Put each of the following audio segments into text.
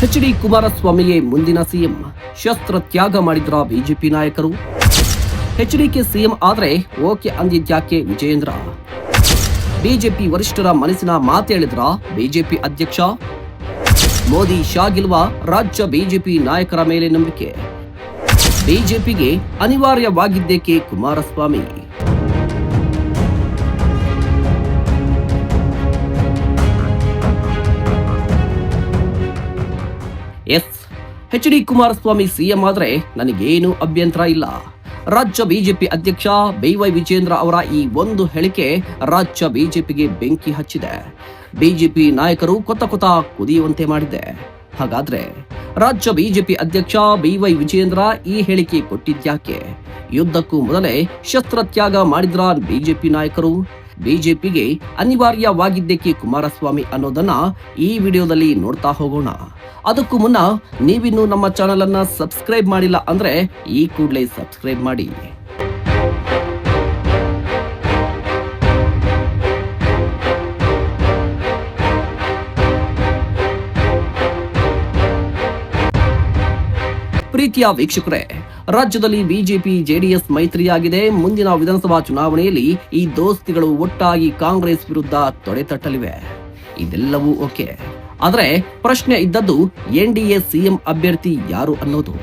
H D. ಕುಮಾರಸ್ವಾಮಿಯೇ ಮುಂದಿನ CM, ಶಸ್ತ್ರ ತ್ಯಾಗ ಮಾಡಿದ್ರ ಬಿಜೆಪಿ ನಾಯಕರು. ಎಚ್.ಡಿ.ಕೆ ಸಿಎಂ ಆದ್ರೆ ಓಕೆ ಅಂದಿದ್ಯಾಕೆ ವಿಜಯೇಂದ್ರ. ಬಿಜೆಪಿ ವರಿಷ್ಠರ ಮನಸ್ಸಿನ ಮಾತೇಳಿದ್ರ ಬಿಜೆಪಿ ಅಧ್ಯಕ್ಷ. ಮೋದಿ ಶಾ ಗೆಲ್ಲುವ ರಾಜ್ಯ ಬಿಜೆಪಿ ನಾಯಕರ ಮೇಲೆ ನಂಬಿಕೆ. ಬಿಜೆಪಿಗೆ ಅನಿವಾರ್ಯವಾಗಿದ್ದೇಕೆ ಕುಮಾರಸ್ವಾಮಿ. ಎಚ್.ಡಿ. ಕುಮಾರಸ್ವಾಮಿ ಸಿಎಂ ಆದ್ರೆ ನನಗೇನು ಅಭ್ಯಂತರ ಇಲ್ಲ. ರಾಜ್ಯ ಬಿಜೆಪಿ ಅಧ್ಯಕ್ಷ ಬಿ.ವೈ. ವಿಜಯೇಂದ್ರ ಅವರ ಈ ಒಂದು ಹೇಳಿಕೆ ರಾಜ್ಯ ಬಿಜೆಪಿಗೆ ಬೆಂಕಿ ಹಚ್ಚಿದೆ. ಬಿಜೆಪಿ ನಾಯಕರು ಕೊತ್ತ ಕುದಿಯುವಂತೆ ಮಾಡಿದೆ. ಹಾಗಾದ್ರೆ ರಾಜ್ಯ ಬಿಜೆಪಿ ಅಧ್ಯಕ್ಷ ಬಿ.ವೈ. ವಿಜಯೇಂದ್ರ ಈ ಹೇಳಿಕೆ ಕೊಟ್ಟಿದ್ಯಾಕೆ? ಯುದ್ಧಕ್ಕೂ ಮೊದಲೇ ಶಸ್ತ್ರ ತ್ಯಾಗ ಮಾಡಿದ್ರ ಬಿಜೆಪಿ ನಾಯಕರು. ಬಿಜೆಪಿಗೆ ಅನಿವಾರ್ಯವಾಗಿದ್ದಕ್ಕೆ ಕುಮಾರಸ್ವಾಮಿ ಅನ್ನೋದನ್ನ ಈ ವಿಡಿಯೋದಲ್ಲಿ ನೋಡ್ತಾ ಹೋಗೋಣ. ಅದಕ್ಕೂ ಮುನ್ನ ನೀವಿನ್ನೂ ನಮ್ಮ ಚಾನೆಲ್ ಅನ್ನ ಸಬ್ಸ್ಕ್ರೈಬ್ ಮಾಡಿಲ್ಲ ಅಂದ್ರೆ ಈ ಕೂಡಲೇ ಸಬ್ಸ್ಕ್ರೈಬ್ ಮಾಡಿ. ಪ್ರೀತಿಯ ವೀಕ್ಷಕರೇ, ರಾಜ್ಯದಲ್ಲಿ ಬಿಜೆಪಿ ಜೆಡಿಎಸ್ ಮೈತ್ರಿಯಾಗಿದೆ. ಮುಂದಿನ ವಿಧಾನಸಭಾ ಚುನಾವಣೆಯಲ್ಲಿ ಈ ದೋಸ್ತಿಗಳು ಒಟ್ಟಾಗಿ ಕಾಂಗ್ರೆಸ್ ವಿರುದ್ಧ ತೊಡೆತಟ್ಟಲಿವೆ. ಇದೆಲ್ಲವೂ ಓಕೆ. ಆದ್ರೆ ಪ್ರಶ್ನೆ ಇದ್ದದ್ದು ಎನ್ಡಿಎ ಸಿಎಂ ಅಭ್ಯರ್ಥಿ ಯಾರು ಅನ್ನೋದು.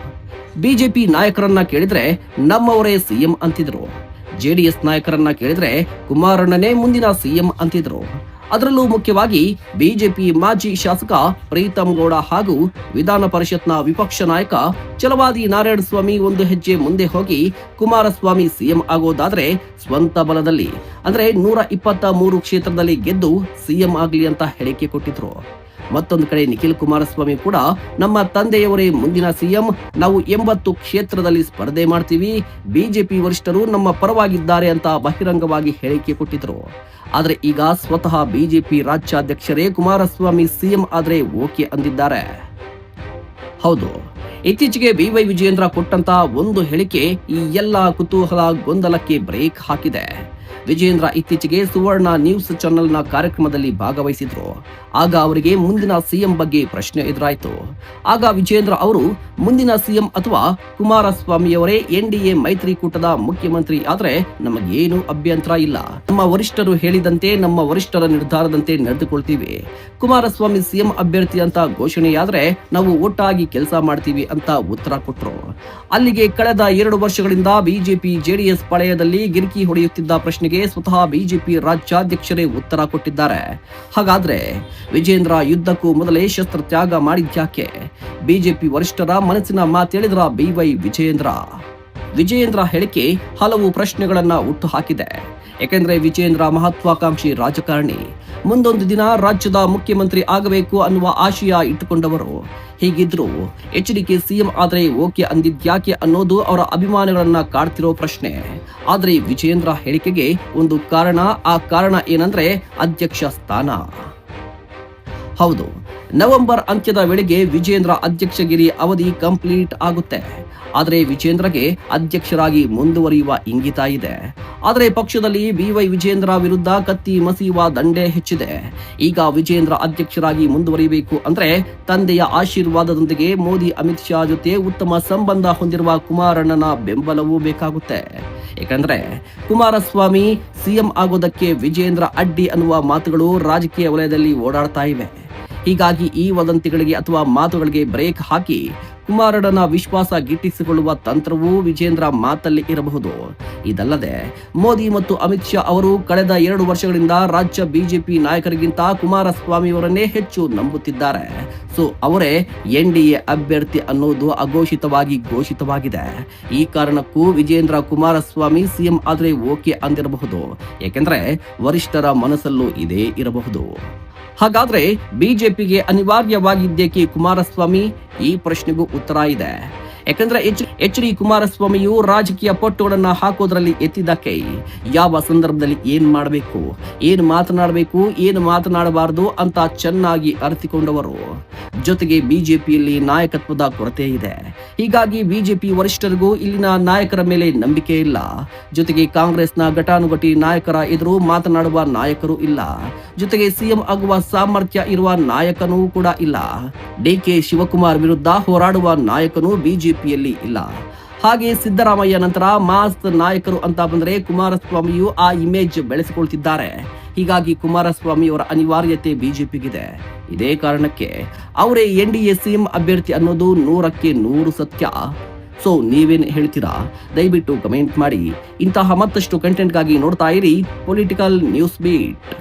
ಬಿಜೆಪಿ ನಾಯಕರನ್ನ ಕೇಳಿದ್ರೆ ನಮ್ಮವರೇ ಸಿಎಂ ಅಂತಿದ್ರು. ಜೆಡಿಎಸ್ ನಾಯಕರನ್ನ ಕೇಳಿದ್ರೆ ಕುಮಾರಣ್ಣನೇ ಮುಂದಿನ ಸಿಎಂ ಅಂತಿದ್ರು. ಅದರಲ್ಲೂ ಮುಖ್ಯವಾಗಿ ಬಿಜೆಪಿ ಮಾಜಿ ಶಾಸಕ ಪ್ರೀತಂ ಗೌಡ ಹಾಗೂ ವಿಧಾನ ಪರಿಷತ್ನ ವಿಪಕ್ಷ ನಾಯಕ ಛಲವಾದಿ ನಾರಾಯಣಸ್ವಾಮಿ ಒಂದು ಹೆಜ್ಜೆ ಮುಂದೆ ಹೋಗಿ ಕುಮಾರಸ್ವಾಮಿ ಸಿಎಂ ಆಗೋದಾದ್ರೆ ಸ್ವಂತ ಬಲದಲ್ಲಿ ಅಂದ್ರೆ 123 ಕ್ಷೇತ್ರದಲ್ಲಿ ಗೆದ್ದು ಸಿಎಂ ಆಗ್ಲಿ ಅಂತ ಹೇಳಿಕೆ ಕೊಟ್ಟಿದ್ರು. ಮತ್ತೊಂದು ಕಡೆ ನಿಖಿಲ್ ಕುಮಾರಸ್ವಾಮಿ ಕೂಡ ನಮ್ಮ ತಂದೆಯವರೇ ಮುಂದಿನ ಸಿಎಂ, ನಾವು 80 ಕ್ಷೇತ್ರದಲ್ಲಿ ಸ್ಪರ್ಧೆ ಮಾಡ್ತೀವಿ, ಬಿಜೆಪಿ ವರಿಷ್ಠರು ನಮ್ಮ ಪರವಾಗಿದ್ದಾರೆ ಅಂತ ಬಹಿರಂಗವಾಗಿ ಹೇಳಿಕೆ ಕೊಟ್ಟಿದ್ರು. ಆದ್ರೆ ಈಗ ಸ್ವತಃ ಬಿಜೆಪಿ ರಾಜ್ಯಾಧ್ಯಕ್ಷರೇ ಕುಮಾರಸ್ವಾಮಿ ಸಿಎಂ ಆದ್ರೆ ಓಕೆ ಅಂದಿದ್ದಾರೆ. ಹೌದು, ಇತ್ತೀಚೆಗೆ ಬಿ.ವೈ. ವಿಜಯೇಂದ್ರ ಕೊಟ್ಟಂತ ಒಂದು ಹೇಳಿಕೆ ಈ ಎಲ್ಲ ಕುತೂಹಲ ಗೊಂದಲಕ್ಕೆ ಬ್ರೇಕ್ ಹಾಕಿದೆ. ವಿಜಯೇಂದ್ರ ಇತ್ತೀಚೆಗೆ ಸುವರ್ಣ ನ್ಯೂಸ್ ಚಾನೆಲ್ನ ಕಾರ್ಯಕ್ರಮದಲ್ಲಿ ಭಾಗವಹಿಸಿದ್ರು. ಆಗ ಅವರಿಗೆ ಮುಂದಿನ ಸಿಎಂ ಬಗ್ಗೆ ಪ್ರಶ್ನೆ ಎದುರಾಯಿತು. ಆಗ ವಿಜಯೇಂದ್ರ ಅವರು ಮುಂದಿನ ಸಿಎಂ ಅಥವಾ ಕುಮಾರಸ್ವಾಮಿಯವರೇ ಎನ್ಡಿಎ ಮೈತ್ರಿಕೂಟದ ಮುಖ್ಯಮಂತ್ರಿ ಆದ್ರೆ ನಮಗೇನು ಅಭ್ಯಂತರ ಇಲ್ಲ. ನಮ್ಮ ವರಿಷ್ಠರು ಹೇಳಿದಂತೆ, ನಮ್ಮ ವರಿಷ್ಠರ ನಿರ್ಧಾರದಂತೆ ನಡೆದುಕೊಳ್ತೀವಿ. ಕುಮಾರಸ್ವಾಮಿ ಸಿಎಂ ಅಭ್ಯರ್ಥಿ ಅಂತ ಘೋಷಣೆಯಾದ್ರೆ ನಾವು ಒಟ್ಟಾಗಿ ಕೆಲಸ ಮಾಡ್ತೀವಿ ಅಂತ ಉತ್ತರ ಕೊಟ್ಟರು. ಅಲ್ಲಿಗೆ ಕಳೆದ 2 ವರ್ಷಗಳಿಂದ ಬಿಜೆಪಿ ಜೆಡಿಎಸ್ ಪಾಳೆಯದಲ್ಲಿ ಗಿರಿಕಿ ಹೊಡೆಯುತ್ತಿದ್ದ ಪ್ರಶ್ನೆಗೆ ಸ್ವತಃ ಬಿಜೆಪಿ ರಾಜ್ಯಾಧ್ಯಕ್ಷರೇ ಉತ್ತರ ಕೊಟ್ಟಿದ್ದಾರೆ. ಹಾಗಾದ್ರೆ ವಿಜಯೇಂದ್ರ ಯುದ್ಧಕ್ಕೂ ಮೊದಲೇ ಶಸ್ತ್ರ ತ್ಯಾಗ ಮಾಡಿದ್ಯಾಕೆ? ಬಿಜೆಪಿ ವರಿಷ್ಠರ ಮನಸ್ಸಿನ ಮಾತೇಳಿದ್ರ ಬಿ.ವೈ. ವಿಜಯೇಂದ್ರ ಹೇಳಿಕೆ ಹಲವು ಪ್ರಶ್ನೆಗಳನ್ನ ಹುಟ್ಟು ಹಾಕಿದೆ. ಯಾಕೆಂದ್ರೆ ವಿಜಯೇಂದ್ರ ಮಹತ್ವಾಕಾಂಕ್ಷಿ ರಾಜಕಾರಣಿ, ಮುಂದೊಂದು ದಿನ ರಾಜ್ಯದ ಮುಖ್ಯಮಂತ್ರಿ ಆಗಬೇಕು ಅನ್ನುವ ಆಶಯ ಇಟ್ಟುಕೊಂಡವರು. ಹೀಗಿದ್ರು ಎಚ್.ಡಿ.ಕೆ ಸಿಎಂ ಆದ್ರೆ ಓಕೆ ಅಂದಿದ್ಯಾಕೆ ಅನ್ನೋದು ಅವರ ಅಭಿಮಾನಿಗಳನ್ನ ಕಾಡ್ತಿರೋ ಪ್ರಶ್ನೆ. ಆದ್ರೆ ವಿಜಯೇಂದ್ರ ಹೇಳಿಕೆಗೆ ಒಂದು ಕಾರಣ. ಆ ಕಾರಣ ಏನಂದ್ರೆ ಅಧ್ಯಕ್ಷ ಸ್ಥಾನ. ಹೌದು, ನವೆಂಬರ್ ಅಂತ್ಯದ ವೇಳೆಗೆ ವಿಜಯೇಂದ್ರ ಅಧ್ಯಕ್ಷಗಿರಿ ಅವಧಿ ಕಂಪ್ಲೀಟ್ ಆಗುತ್ತೆ. ಆದರೆ ವಿಜಯೇಂದ್ರಗೆ ಅಧ್ಯಕ್ಷರಾಗಿ ಮುಂದುವರಿಯುವ ಇಂಗಿತ ಇದೆ. ಆದರೆ ಪಕ್ಷದಲ್ಲಿ ಬಿ.ವೈ. ವಿಜಯೇಂದ್ರ ವಿರುದ್ಧ ಕತ್ತಿ ಮಸೀಯುವ ದಂಡೇ ಹೆಚ್ಚಿದೆ. ಈಗ ವಿಜಯೇಂದ್ರ ಅಧ್ಯಕ್ಷರಾಗಿ ಮುಂದುವರಿಯಬೇಕು ಅಂದ್ರೆ ತಂದೆಯ ಆಶೀರ್ವಾದದೊಂದಿಗೆ ಮೋದಿ ಅಮಿತ್ ಶಾ ಜೊತೆ ಉತ್ತಮ ಸಂಬಂಧ ಹೊಂದಿರುವ ಕುಮಾರಣ್ಣನ ಬೆಂಬಲವೂ ಬೇಕಾಗುತ್ತೆ. ಯಾಕಂದ್ರೆ ಕುಮಾರಸ್ವಾಮಿ ಸಿಎಂ ಆಗೋದಕ್ಕೆ ವಿಜಯೇಂದ್ರ ಅಡ್ಡಿ ಅನ್ನುವ ಮಾತುಗಳು ರಾಜಕೀಯ ವಲಯದಲ್ಲಿ ಓಡಾಡ್ತಾ ಇವೆ. ಹೀಗಾಗಿ ಈ ವದಂತಿಗಳಿಗೆ ಅಥವಾ ಮಾತುಗಳಿಗೆ ಬ್ರೇಕ್ ಹಾಕಿ ಕುಮಾರಣ್ಣನ ವಿಶ್ವಾಸ ಗಿಟ್ಟಿಸಿಕೊಳ್ಳುವ ತಂತ್ರವೂ ವಿಜಯೇಂದ್ರ ಮಾತಲ್ಲಿ ಇರಬಹುದು. ಇದಲ್ಲದೆ ಮೋದಿ ಮತ್ತು ಅಮಿತ್ ಶಾ ಅವರು ಕಳೆದ 2 ವರ್ಷಗಳಿಂದ ರಾಜ್ಯ ಬಿಜೆಪಿ ನಾಯಕರಿಗಿಂತ ಕುಮಾರಸ್ವಾಮಿಯವರನ್ನೇ ಹೆಚ್ಚು ನಂಬುತ್ತಿದ್ದಾರೆ. ಸೊ ಅವರೇ ಎನ್ಡಿಎ ಅಭ್ಯರ್ಥಿ ಅನ್ನೋದು ಅಘೋಷಿತವಾಗಿ ಘೋಷಿತವಾಗಿದೆ. ಈ ಕಾರಣಕ್ಕೂ ವಿಜಯೇಂದ್ರ ಕುಮಾರಸ್ವಾಮಿ ಸಿಎಂ ಆದ್ರೆ ಓಕೆ ಅಂದಿರಬಹುದು. ಯಾಕೆಂದ್ರೆ ವರಿಷ್ಠರ ಮನಸ್ಸಲ್ಲೂ ಇದೇ ಇರಬಹುದು. ಹಾಗಾದ್ರೆ ಬಿಜೆಪಿಗೆ ಅನಿವಾರ್ಯವಾಗಿದ್ದೇಕೆ ಕುಮಾರಸ್ವಾಮಿ? ಈ ಪ್ರಶ್ನೆಗೂ ಉತ್ತರ ಇದೆ. ಯಾಕಂದ್ರೆ ಎಚ್.ಡಿ. ಕುಮಾರಸ್ವಾಮಿಯು ರಾಜಕೀಯ ಪಟ್ಟುಗಳನ್ನ ಹಾಕೋದ್ರಲ್ಲಿ ಎತ್ತಿದ ಕೈ. ಯಾವ ಸಂದರ್ಭದಲ್ಲಿ ಏನ್ ಮಾಡಬೇಕು, ಏನು ಮಾತನಾಡಬೇಕು, ಏನು ಮಾತನಾಡಬಾರದು ಅಂತ ಚೆನ್ನಾಗಿ ಅರಿತುಕೊಂಡವರು. ಜೊತೆಗೆ ಬಿಜೆಪಿಯಲ್ಲಿ ನಾಯಕತ್ವದ ಕೊರತೆ ಇದೆ. ಹೀಗಾಗಿ ಬಿಜೆಪಿ ವರಿಷ್ಠರಿಗೂ ಇಲ್ಲಿನ ನಾಯಕರ ಮೇಲೆ ನಂಬಿಕೆ ಇಲ್ಲ. ಜೊತೆಗೆ ಕಾಂಗ್ರೆಸ್ನ ಘಟಾನುಘಟಿ ನಾಯಕರ ಎದುರು ಮಾತನಾಡುವ ನಾಯಕರು ಇಲ್ಲ. ಜೊತೆಗೆ ಸಿಎಂ ಆಗುವ ಸಾಮರ್ಥ್ಯ ಇರುವ ನಾಯಕನೂ ಕೂಡ ಇಲ್ಲ. ಡಿ.ಕೆ. ಶಿವಕುಮಾರ್ ವಿರುದ್ಧ ಹೋರಾಡುವ ನಾಯಕನೂ ಬಿಜೆಪಿಯಲ್ಲಿ ಇಲ್ಲ. ಹಾಗೆ ಸಿದ್ದರಾಮಯ್ಯ ನಂತರ ಮಾಸ್ ನಾಯಕರು ಅಂತ ಬಂದರೆ ಕುಮಾರಸ್ವಾಮಿಯು ಆ ಇಮೇಜ್ ಬೆಳೆಸಿಕೊಳ್ತಿದ್ದಾರೆ. ಹೀಗಾಗಿ ಕುಮಾರಸ್ವಾಮಿಯವರ ಅನಿವಾರ್ಯತೆ ಬಿಜೆಪಿಗಿದೆ. ಇದೇ ಕಾರಣಕ್ಕೆ ಅವರೇ NDA ಸಿಎಂ ಅಭ್ಯರ್ಥಿ ಅನ್ನೋದು 100% ಸತ್ಯ. ಸೊ ನೀವೇನು ಹೇಳ್ತೀರಾ? ದಯವಿಟ್ಟು ಕಮೆಂಟ್ ಮಾಡಿ. ಇಂತಹ ಮತ್ತಷ್ಟು ಕಂಟೆಂಟ್ಗಾಗಿ ನೋಡ್ತಾ ಇರಿ ಪೊಲಿಟಿಕಲ್ ನ್ಯೂಸ್ ಬೀಟ್.